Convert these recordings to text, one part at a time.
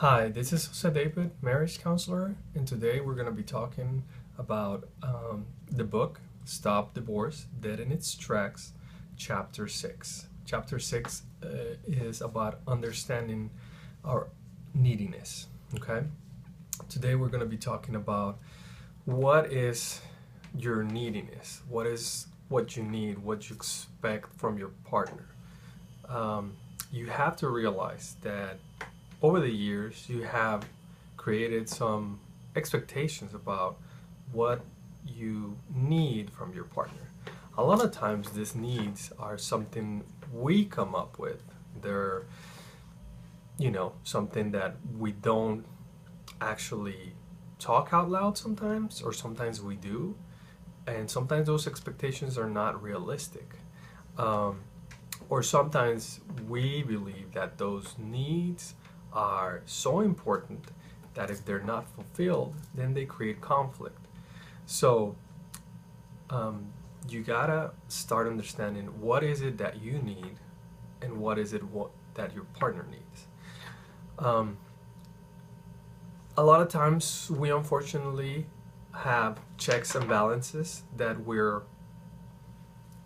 Hi, this is Jose David, marriage counselor, and today we're going to be talking about the book Stop Divorce Dead in Its Tracks, Chapter 6. Chapter 6 is about understanding our neediness. Okay? Today we're going to be talking about what is your neediness, what is what you need, what you expect from your partner. Um, you have to realize that over the years, you have created some expectations about what you need from your partner. A lot of times, these needs are something we come up with. They're, something that we don't actually talk out loud sometimes, or sometimes we do. And sometimes those expectations are not realistic. Um, or sometimes we believe that those needs are so important that if they're not fulfilled, then they create conflict. So you gotta start understanding what is it that you need and what is it that your partner needs. Um, a lot of times we unfortunately have checks and balances that we're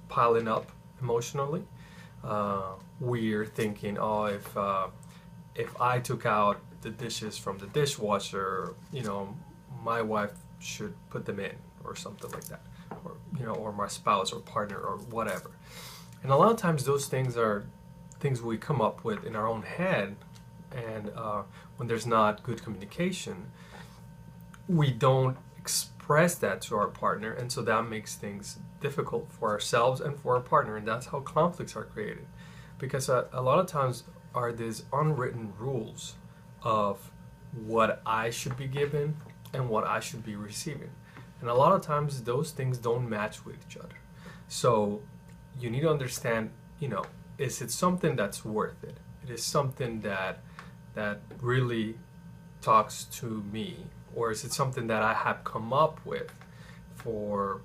piling up emotionally. We're thinking, oh, if I took out the dishes from the dishwasher, my wife should put them in or something like that, or or my spouse or partner or whatever. And a lot of times those things are things we come up with in our own head, and when there's not good communication, we don't express that to our partner, and so that makes things difficult for ourselves and for our partner, and that's how conflicts are created. Because a lot of times are these unwritten rules of what I should be given and what I should be receiving. And a lot of times those things don't match with each other. So you need to understand, is it something that's worth it? It is something that really talks to me, or is it something that I have come up with for,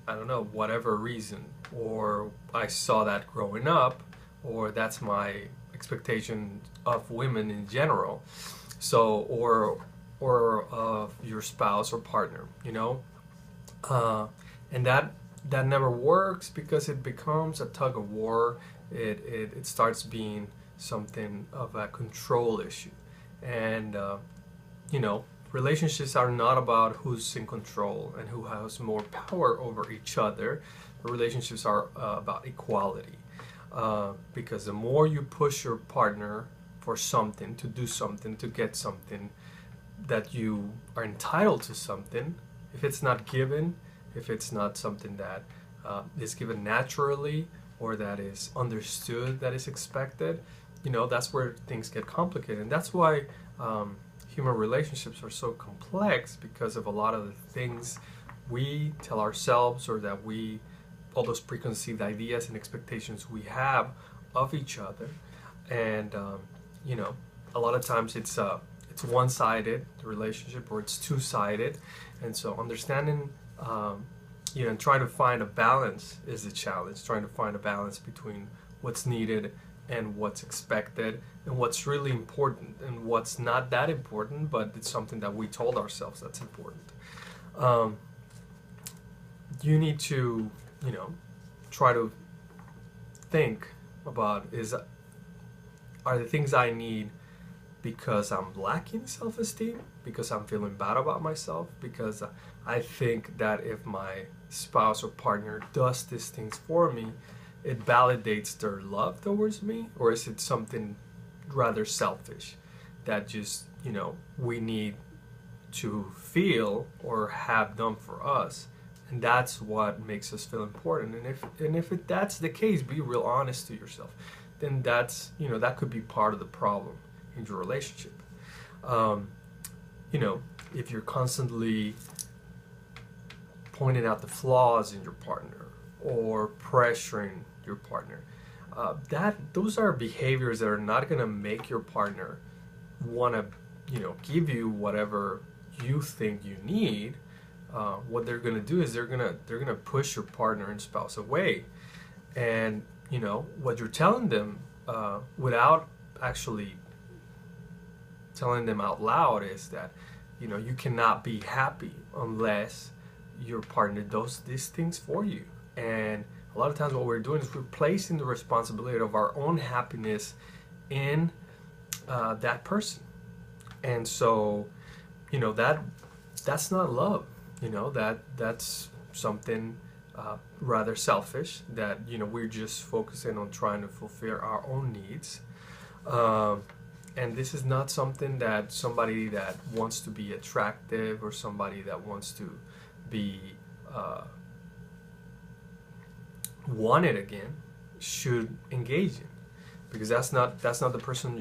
I don't know, whatever reason, or I saw that growing up, or that's my expectation of women in general. So, or of your spouse or partner, uh, and that never works because it becomes a tug of war. It starts being something of a control issue, and relationships are not about who's in control and who has more power over each other. Relationships are about equality. Because the more you push your partner for something, to do something, to get something, that you are entitled to something, if it's not given, if it's not something that is given naturally or that is understood, that is expected, that's where things get complicated. And that's why human relationships are so complex, because of a lot of the things we tell ourselves, or that all those preconceived ideas and expectations we have of each other. And a lot of times it's one-sided, the relationship, or it's two-sided. And so understanding and trying to find a balance is the challenge. Trying to find a balance between what's needed and what's expected, and what's really important and what's not that important, but it's something that we told ourselves that's important. You need to try to think about, are the things I need because I'm lacking self-esteem, because I'm feeling bad about myself, because I think that if my spouse or partner does these things for me, it validates their love towards me? Or is it something rather selfish that just we need to feel or have done for us, and that's what makes us feel important? And if that's the case, be real honest to yourself. Then that's that could be part of the problem in your relationship. If you're constantly pointing out the flaws in your partner or pressuring your partner, those are behaviors that are not going to make your partner want to give you whatever you think you need. What they're going to do is they're going to push your partner and spouse away. And what you're telling them, without actually telling them out loud is that, you know, you cannot be happy unless your partner does these things for you. And a lot of times what we're doing is we're placing the responsibility of our own happiness in that person. And so, you know, that's not love. You know, that's something rather selfish, that, you know, we're just focusing on trying to fulfill our own needs. And this is not something that somebody that wants to be attractive or somebody that wants to be wanted again should engage in, because that's not the person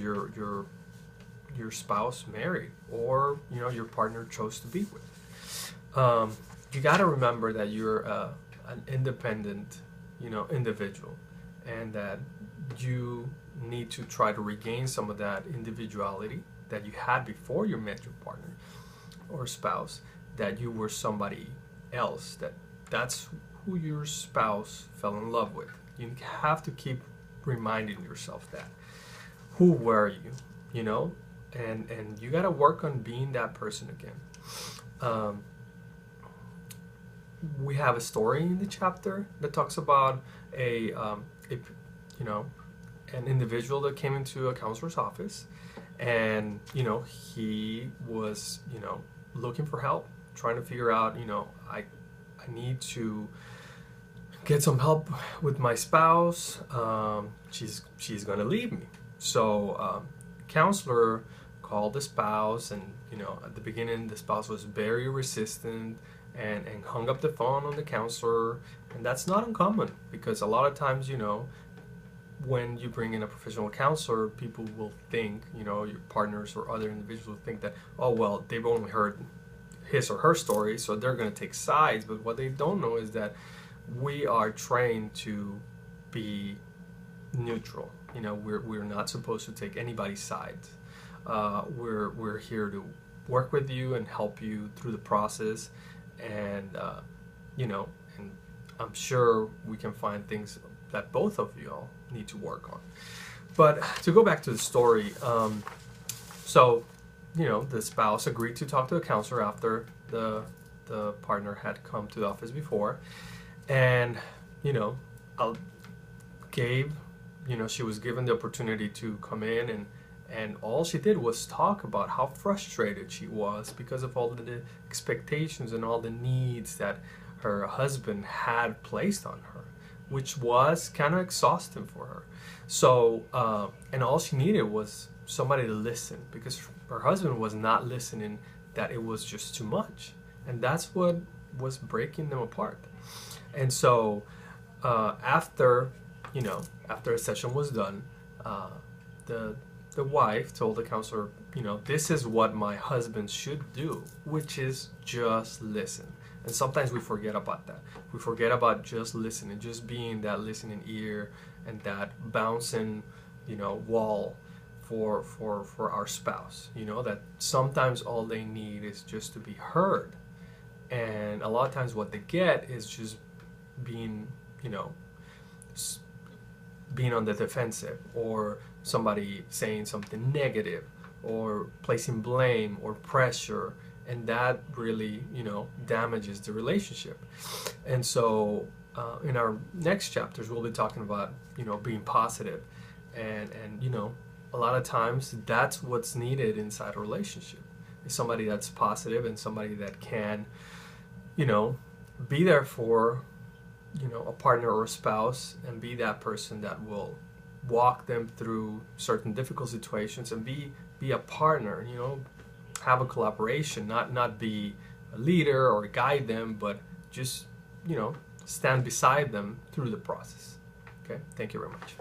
your spouse married, or, you know, your partner chose to be with. You got to remember that you're an independent, you know, individual, and that you need to try to regain some of that individuality that you had before you met your partner or spouse, that you were somebody else, that's who your spouse fell in love with. You have to keep reminding yourself that. Who were you, you know? And you got to work on being that person again. We have a story in the chapter that talks about a you know, an individual that came into a counselor's office, and, you know, he was, you know, looking for help, trying to figure out, you know, I need to get some help with my spouse. She's gonna leave me. So counselor called the spouse, and, you know, at the beginning the spouse was very resistant and hung up the phone on the counselor. And that's not uncommon, because a lot of times, you know, when you bring in a professional counselor, people will think, you know, your partners or other individuals will think that, oh, well, they've only heard his or her story, so they're going to take sides. But what they don't know is that we are trained to be neutral. You know, we're not supposed to take anybody's sides. We're here to work with you and help you through the process, and you know, and I'm sure we can find things that both of you all need to work on. But to go back to the story, so, you know, the spouse agreed to talk to a counselor after the partner had come to the office before, and, you know, she was given the opportunity to come in, and all she did was talk about how frustrated she was because of all the expectations and all the needs that her husband had placed on her, which was kind of exhausting for her. So, and all she needed was somebody to listen, because her husband was not listening, that it was just too much. And that's what was breaking them apart. And so, after a session was done, the wife told the counselor, you know, this is what my husband should do, which is just listen. And sometimes we forget about that. We forget about just listening, just being that listening ear and that bouncing, you know, wall for our spouse. You know, that sometimes all they need is just to be heard. And a lot of times what they get is just being, you know, being on the defensive, or somebody saying something negative, or placing blame or pressure, and that really, you know, damages the relationship. And so in our next chapters we'll be talking about, you know, being positive, and you know, a lot of times that's what's needed inside a relationship, is somebody that's positive and somebody that can, you know, be there for, you know, a partner or a spouse, and be that person that will walk them through certain difficult situations, and be a partner, you know, have a collaboration, not be a leader or guide them, but just, you know, stand beside them through the process. Okay, thank you very much.